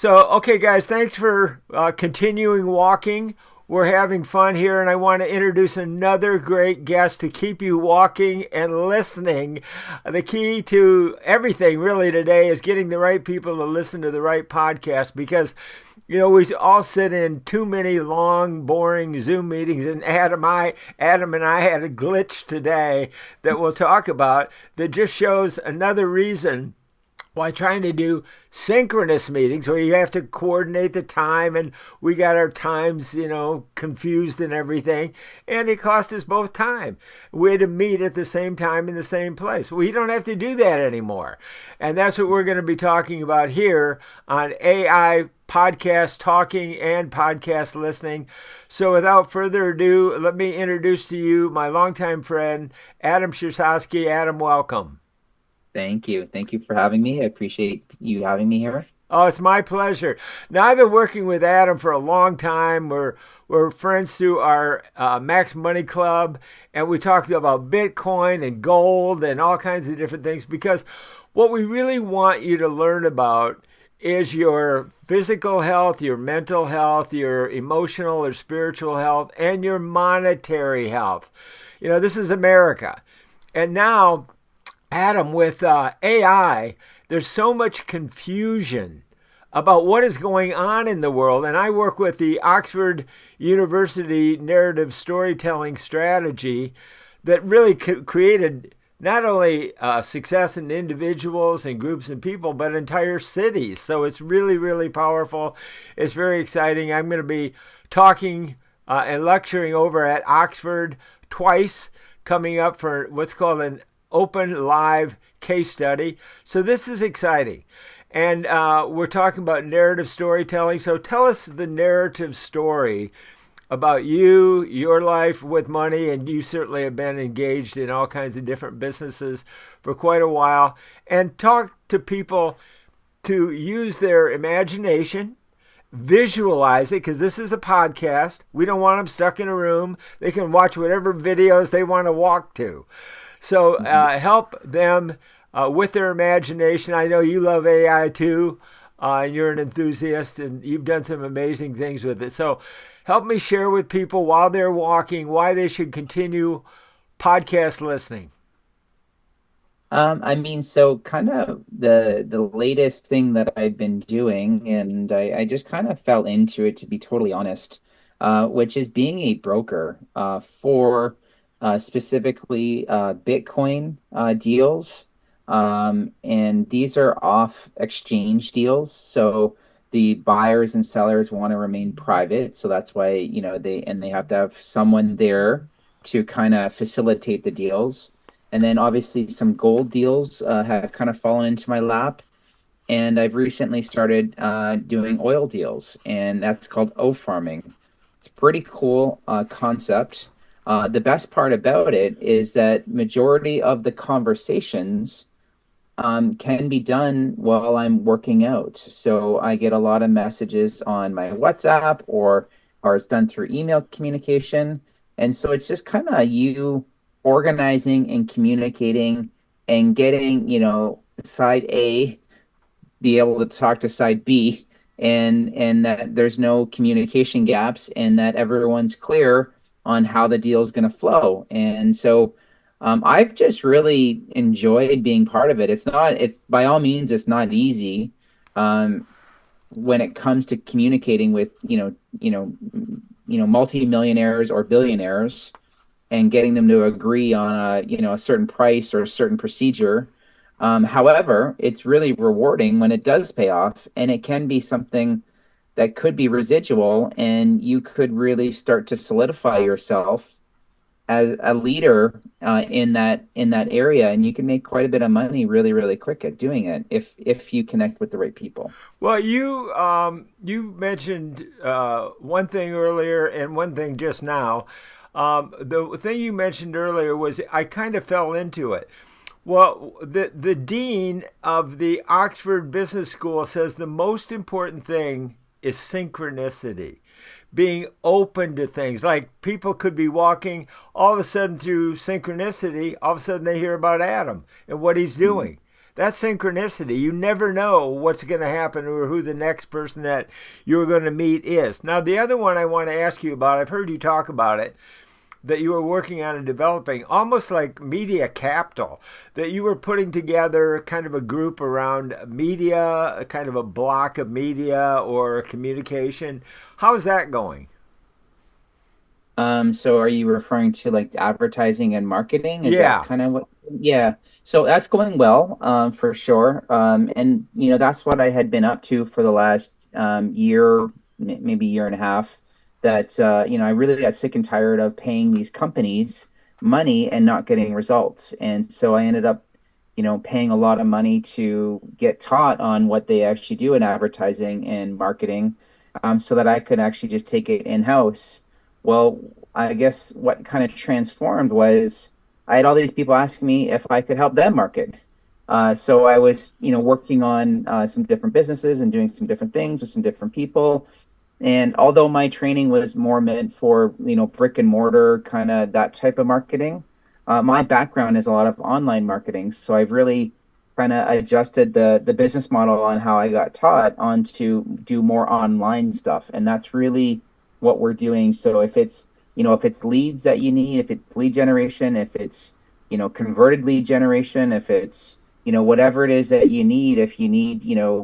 So, okay, guys, thanks for continuing walking. We're having fun here, and I want to introduce another great guest to keep you walking and listening. The key to everything really today is getting the right people to listen to the right podcast because we all sit in too many long, boring Zoom meetings, and Adam and I had a glitch today that we'll talk about that just shows another reason why trying to do synchronous meetings where you have to coordinate the time and we got our times, confused and everything. And it cost us both time. We had to meet at the same time in the same place. We don't have to do that anymore. And that's what we're going to be talking about here on AI podcast talking and podcast listening. So without further ado, let me introduce to you my longtime friend, Adam Sharsky. Adam, welcome. Thank you. Thank you for having me. I appreciate you having me here. Oh, it's my pleasure. Now, I've been working with Adam for a long time. We're friends through our Max Money Club, and we talked about Bitcoin and gold and all kinds of different things because what we really want you to learn about is your physical health, your mental health, your emotional or spiritual health, and your monetary health. This is America. And now, Adam, with AI, there's so much confusion about what is going on in the world. And I work with the Oxford University narrative storytelling strategy that really created not only success in individuals and groups and people, but entire cities. So it's really, really powerful. It's very exciting. I'm going to be talking and lecturing over at Oxford twice coming up for what's called an open live case study. So this is exciting. And we're talking about narrative storytelling. So tell us the narrative story about you, your life with money, and you certainly have been engaged in all kinds of different businesses for quite a while. And talk to people to use their imagination, visualize it, because this is a podcast. We don't want them stuck in a room. They can watch whatever videos they want to walk to. So help them with their imagination. I know you love AI too, and you're an enthusiast, and you've done some amazing things with it. So help me share with people while they're walking why they should continue podcast listening. So kind of the latest thing that I've been doing, and I just kind of fell into it, to be totally honest, which is being a broker for specifically Bitcoin deals. And these are off exchange deals. So the buyers and sellers want to remain private. So that's why, they have to have someone there to kind of facilitate the deals. And then obviously some gold deals have kind of fallen into my lap. And I've recently started doing oil deals, and that's called O farming. It's a pretty cool concept. The best part about it is that majority of the conversations can be done while I'm working out. So I get a lot of messages on my WhatsApp or it's done through email communication. And so it's just kind of you organizing and communicating and getting, side A be able to talk to side B, and that there's no communication gaps and that everyone's clear on how the deal is going to flow. And so I've just really enjoyed being part of it. It's by all means, it's not easy when it comes to communicating with, multimillionaires or billionaires and getting them to agree on a certain price or a certain procedure. However, it's really rewarding when it does pay off, and it can be something that could be residual, and you could really start to solidify yourself as a leader in that area, and you can make quite a bit of money really, really quick at doing it if you connect with the right people. Well, you mentioned one thing earlier and one thing just now. The thing you mentioned earlier was I kind of fell into it. Well, the dean of the Oxford Business School says the most important thing is synchronicity, being open to things. Like people could be walking, all of a sudden through synchronicity, all of a sudden they hear about Adam and what he's doing. That's synchronicity. You never know what's going to happen or who the next person that you're going to meet is. Now, the other one I want to ask you about, I've heard you talk about it, that you were working on and developing, almost like media capital, that you were putting together kind of a group around media, a kind of a block of media or communication. How's that going? So are you referring to like advertising and marketing? Is that Yeah. kind of what? Yeah. So that's going well, for sure. And that's what I had been up to for the last year, maybe year and a half. That I really got sick and tired of paying these companies money and not getting results. And so I ended up, paying a lot of money to get taught on what they actually do in advertising and marketing, so that I could actually just take it in-house. Well, I guess what kind of transformed was I had all these people asking me if I could help them market. So I was, working on some different businesses and doing some different things with some different people. And although my training was more meant for, brick and mortar kind of that type of marketing, my background is a lot of online marketing. So I've really kind of adjusted the business model on how I got taught on to do more online stuff. And that's really what we're doing. So if it's leads that you need, if it's lead generation, if it's, converted lead generation, if it's, whatever it is that you need, if you need,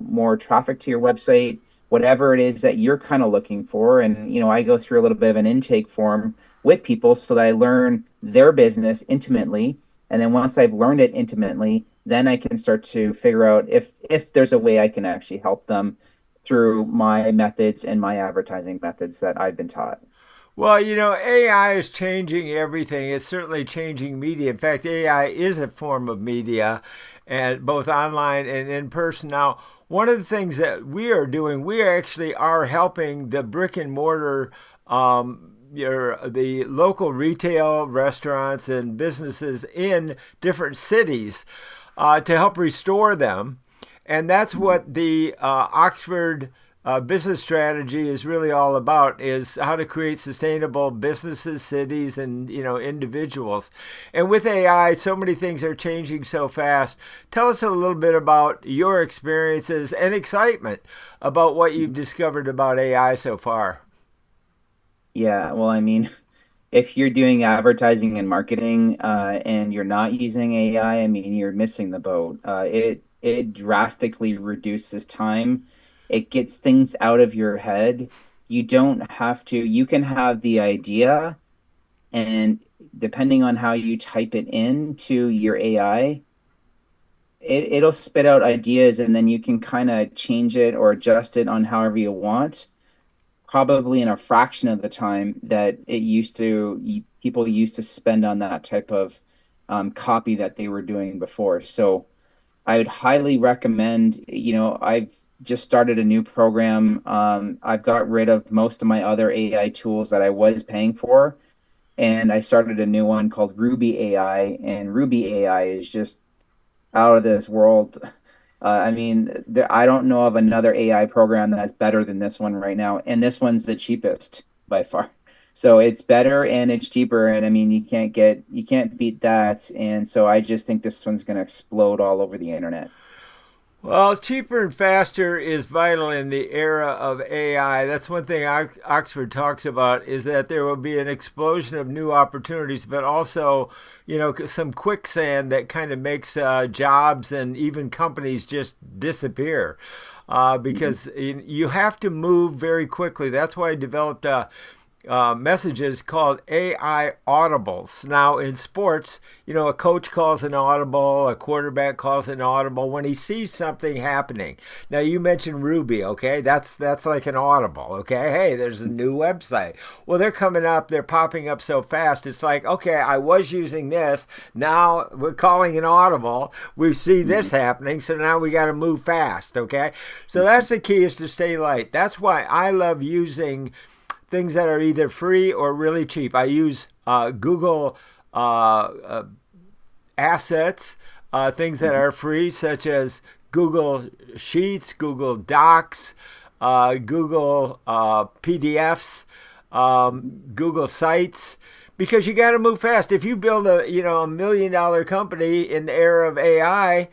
more traffic to your website, whatever it is that you're kind of looking for. And, I go through a little bit of an intake form with people so that I learn their business intimately. And then once I've learned it intimately, then I can start to figure out if there's a way I can actually help them through my methods and my advertising methods that I've been taught. Well, AI is changing everything. It's certainly changing media. In fact, AI is a form of media, and both online and in person. Now, one of the things that we are doing, we actually are helping the brick and mortar, the local retail restaurants and businesses in different cities, to help restore them. And that's what the Oxford business strategy is really all about, is how to create sustainable businesses, cities, and individuals. And with AI, so many things are changing so fast. Tell us a little bit about your experiences and excitement about what you've discovered about AI so far. Yeah, well, I mean, if you're doing advertising and marketing, and you're not using AI, I mean, you're missing the boat. It drastically reduces time. It gets things out of your head. You don't have to. You can have the idea, and depending on how you type it into your AI, it'll spit out ideas, and then you can kind of change it or adjust it on however you want, probably in a fraction of the time that people used to spend on that type of copy that they were doing before. So I would highly recommend, I've just started a new program. I've got rid of most of my other AI tools that I was paying for, and I started a new one called Ruby AI, and Ruby AI is just out of this world. I mean, I don't know of another AI program that's better than this one right now, and this one's the cheapest by far. So it's better and it's cheaper, and I mean, you can't beat that. And so I just think this one's going to explode all over the internet. Well, cheaper and faster is vital in the era of AI. That's one thing Oxford talks about, is that there will be an explosion of new opportunities, but also, some quicksand that kind of makes jobs and even companies just disappear. Because you have to move very quickly. That's why I developed messages called AI audibles. Now, in sports, a coach calls an audible, a quarterback calls an audible when he sees something happening. Now, you mentioned Ruby, okay? That's like an audible, okay? Hey, there's a new website. Well, they're coming up, they're popping up so fast. It's like, okay, I was using this. Now we're calling an audible. We see this happening, so now we got to move fast, okay? So that's the key, is to stay light. That's why I love using things that are either free or really cheap. I use Google assets, things that are free, such as Google Sheets, Google Docs, Google PDFs, Google Sites, because you got to move fast. If you build a $1 million company in the era of AI,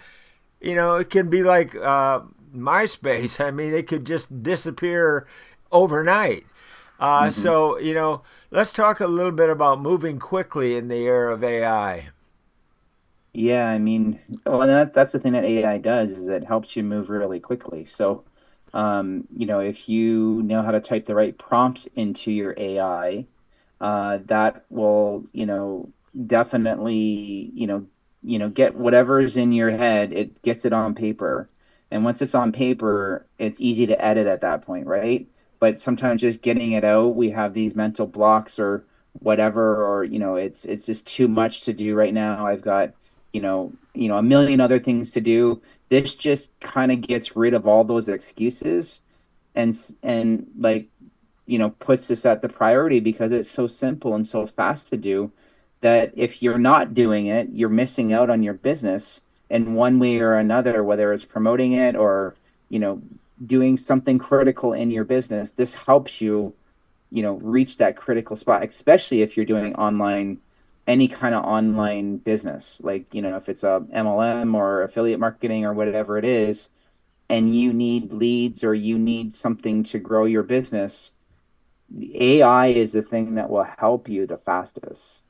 it can be like MySpace. I mean, it could just disappear overnight. Hmm. So, let's talk a little bit about moving quickly in the era of AI. Yeah, I mean, well, that's the thing that AI does is it helps you move really quickly. So, if you know how to type the right prompts into your AI, that will, definitely, get whatever's in your head, it gets it on paper. And once it's on paper, it's easy to edit at that point, right? But sometimes just getting it out, we have these mental blocks or whatever, or, it's just too much to do right now. I've got, a million other things to do. This just kind of gets rid of all those excuses and like puts this at the priority because it's so simple and so fast to do that if you're not doing it, you're missing out on your business in one way or another, whether it's promoting it or, you know, doing something critical in your business. This helps you, reach that critical spot, especially if you're doing online, any kind of online business, like, if it's a MLM or affiliate marketing or whatever it is, and you need leads or you need something to grow your business, AI is the thing that will help you the fastest.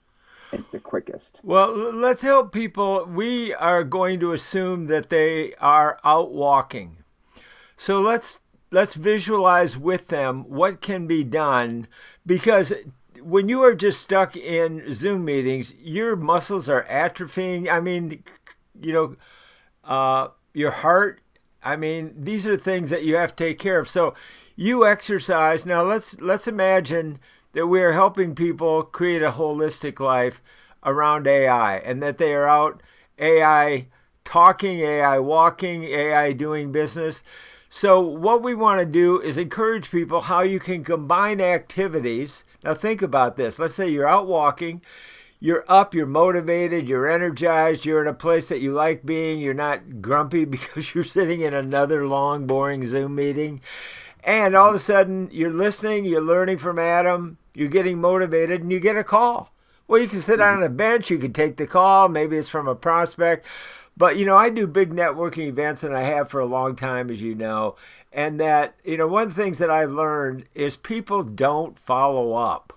It's the quickest. Well, let's help people. We are going to assume that they are out walking. So let's visualize with them what can be done, because when you are just stuck in Zoom meetings, your muscles are atrophying. I mean, you know, your heart. I mean, these are things that you have to take care of. So you exercise. Now let's imagine that we are helping people create a holistic life around AI, and that they are out AI talking, AI walking, AI doing business. So what we want to do is encourage people how you can combine activities. Now think about this. Let's say you're out walking, you're up, you're motivated, you're energized, you're in a place that you like being, you're not grumpy because you're sitting in another long, boring Zoom meeting. And all of a sudden, you're listening, you're learning from Adam, you're getting motivated, and you get a call. Well, you can sit Mhm. on a bench, you can take the call, maybe it's from a prospect. But, I do big networking events, and I have for a long time, as you know. And that, one of the things that I've learned is people don't follow up.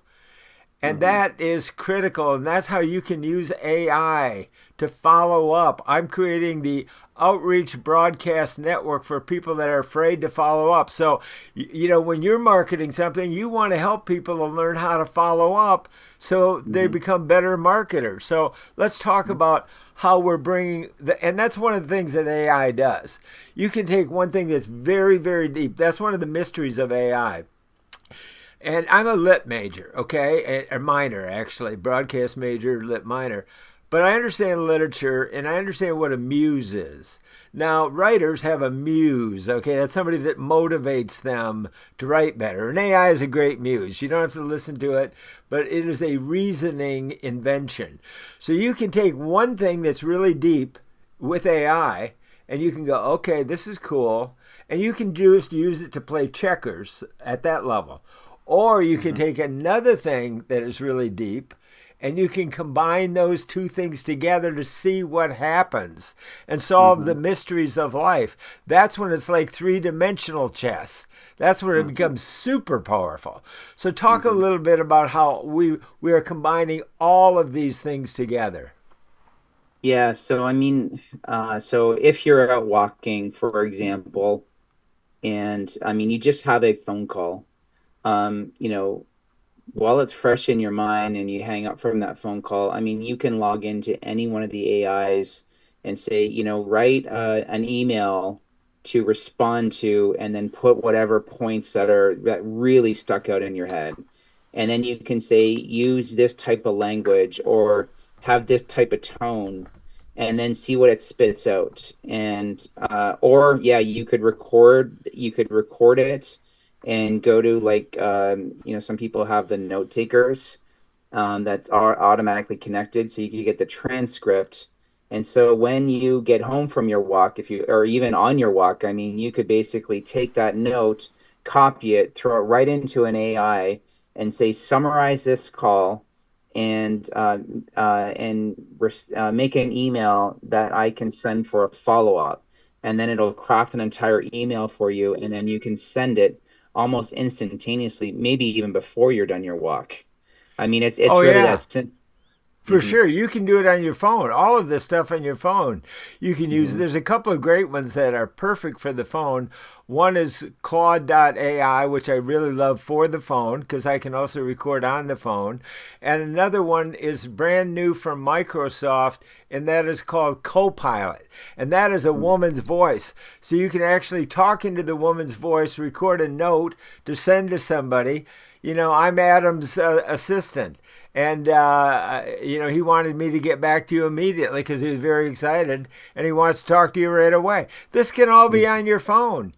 And Mhm. that is critical. And that's how you can use AI to follow up. I'm creating the outreach broadcast network for people that are afraid to follow up. So, when you're marketing something, you want to help people to learn how to follow up so they Mhm. become better marketers. So, let's talk Mhm. about how we're bringing and that's one of the things that AI does. You can take one thing that's very, very deep. That's one of the mysteries of AI. And I'm a lit major, okay, a minor actually, broadcast major, lit minor. But I understand literature and I understand what a muse is. Now, writers have a muse, okay? That's somebody that motivates them to write better. And AI is a great muse. You don't have to listen to it, but it is a reasoning invention. So you can take one thing that's really deep with AI and you can go, okay, this is cool. And you can just use it to play checkers at that level. Or you can Mhm. take another thing that is really deep and you can combine those two things together to see what happens and solve the Mhm. mysteries of life. That's when it's like three-dimensional chess. That's when it Mhm. becomes super powerful. So talk a Mhm. little bit about how we are combining all of these things together. Yeah, so I mean, so if you're out walking, for example, and I mean, you just have a phone call, um, you know, while it's fresh in your mind and you hang up from that phone call, I mean, you can log into any one of the AIs and say, write an email to respond to, and then put whatever points that really stuck out in your head. And then you can say, use this type of language or have this type of tone, and then see what it spits out. And or yeah, you could record it and go to like some people have the note takers that are automatically connected so you can get the transcript. And so when you get home from your walk, if you or even on your walk, I mean, you could basically take that note, copy it, throw it right into an AI and say summarize this call and make an email that I can send for a follow-up. and then it'll craft an entire email for you, and then you can send it almost instantaneously, maybe even before you're done your walk. I mean, Oh it's really yeah. that simple. For Hmm. sure. You can do it on your phone. All of this stuff on your phone. You can use, Hmm. there's a couple of great ones that are perfect for the phone. One is Claude.ai, which I really love for the phone because I can also record on the phone. And another one is brand new from Microsoft, and that is called Copilot. And that is a woman's voice. So you can actually talk into the woman's voice, record a note to send to somebody. I'm Adam's assistant. And, he wanted me to get back to you immediately because he was very excited and he wants to talk to you right away. This can all be on your phone.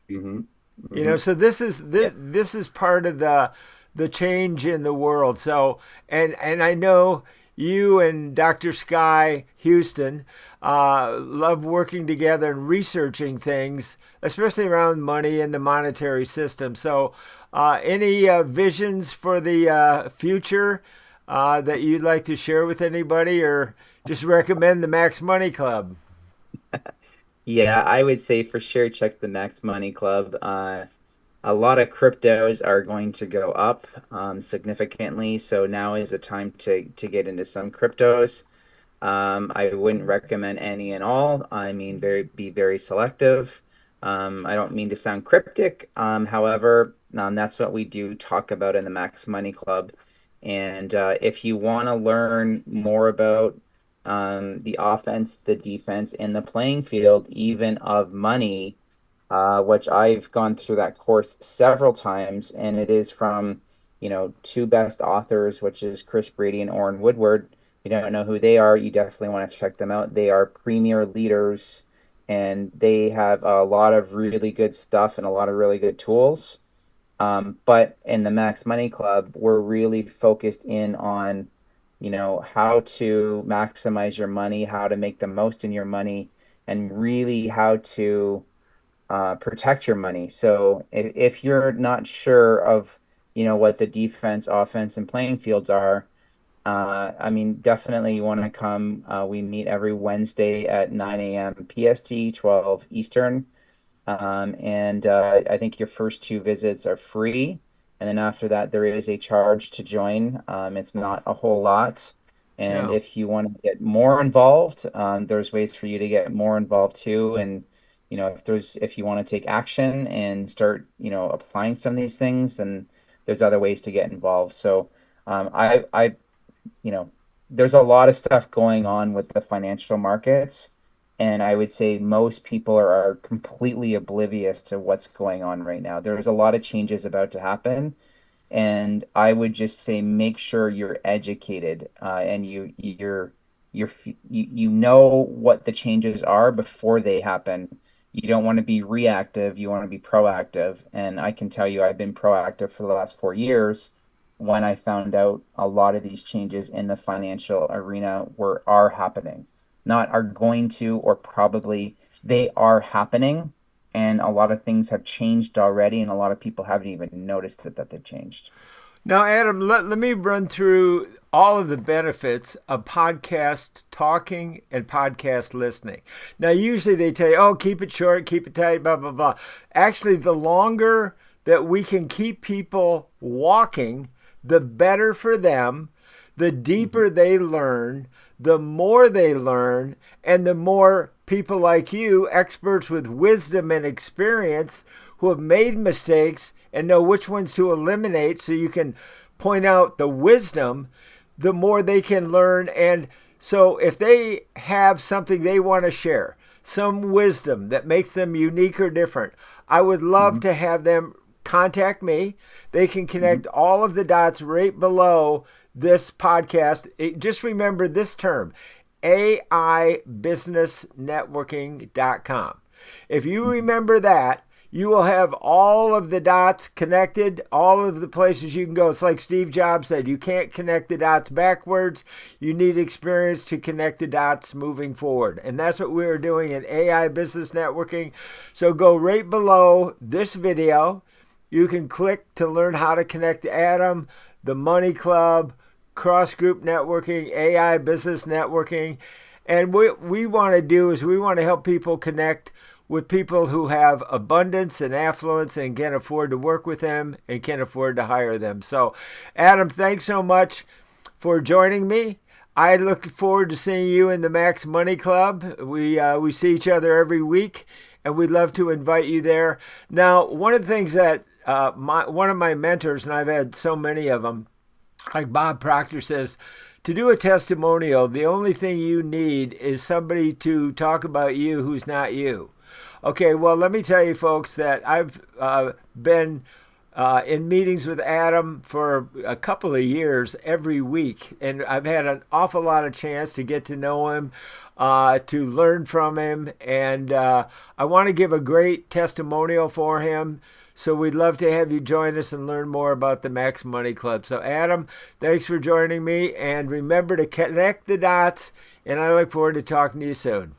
Hmm. Hmm. So this is Yeah. this is part of the change in the world. So and I know you and Dr. Sky Houston love working together and researching things, especially around money and the monetary system. So any visions for the future that you'd like to share with anybody, or just recommend the Max Money Club? Yeah, I would say for sure check the Max Money Club. A lot of cryptos are going to go up significantly, so now is the time to get into some cryptos. I wouldn't recommend any and all. I mean, be very selective. I don't mean to sound cryptic. However, that's what we do talk about in the Max Money Club. And if you want to learn more about the offense, the defense, and the playing field, even of money, which I've gone through that course several times, and it is from, two best authors, which is Chris Brady and Orrin Woodward. If you don't know who they are, you definitely want to check them out. They are premier leaders, and they have a lot of really good stuff and a lot of really good tools. But in the Max Money Club, we're really focused in on, how to maximize your money, how to make the most in your money, and really how to protect your money. So if you're not sure of, what the defense, offense, and playing fields are, I mean, definitely you want to come. We meet every Wednesday at 9 a.m. PST, 12 Eastern. And I think your first two visits are free. And then after that, there is a charge to join. It's not a whole lot. And No. if you want to get more involved, there's ways for you to get more involved too. And, if you want to take action and start, applying some of these things, then there's other ways to get involved. So I you know, there's a lot of stuff going on with the financial markets, and I would say most people are completely oblivious to what's going on right now. There's a lot of changes about to happen, and I would just say make sure you're educated, and you know what the changes are before they happen. You don't want to be reactive, you want to be proactive. And I can tell you, I've been proactive for the last 4 years when I found out a lot of these changes in the financial arena are happening. Not are going to, or probably they are happening. And a lot of things have changed already, and a lot of people haven't even noticed that they've changed. Now, Adam, let me run through all of the benefits of podcast talking and podcast listening. Now, usually they tell you, oh, keep it short, keep it tight, blah, blah, blah. Actually, the longer that we can keep people walking, the better for them, the deeper they learn, the more they learn, and the more people like you, experts with wisdom and experience, who have made mistakes and know which ones to eliminate so you can point out the wisdom, the more they can learn. And so if they have something they want to share, some wisdom that makes them unique or different, I would love Hmm. to have them contact me. They can Hmm. connect all of the dots right below this podcast. Just remember this term, AIbusinessnetworking.com. If you Hmm. remember that, you will have all of the dots connected, all of the places you can go. It's like Steve Jobs said, you can't connect the dots backwards. You need experience to connect the dots moving forward. And that's what we're doing in AI Business Networking. So go right below this video. You can click to learn how to connect to Adam, the Money Club, cross group networking, AI business networking. And what we want to do is we want to help people connect with people who have abundance and affluence and can afford to work with them and can afford to hire them. So, Adam, thanks so much for joining me. I look forward to seeing you in the Max Money Club. We see each other every week, and we'd love to invite you there. Now, one of the things that one of my mentors, and I've had so many of them, like Bob Proctor says, to do a testimonial, the only thing you need is somebody to talk about you who's not you. Okay, well, let me tell you, folks, that I've been in meetings with Adam for a couple of years every week, and I've had an awful lot of chance to get to know him, to learn from him, and I want to give a great testimonial for him. So we'd love to have you join us and learn more about the Max Money Club. So Adam, thanks for joining me, and remember to connect the dots, and I look forward to talking to you soon.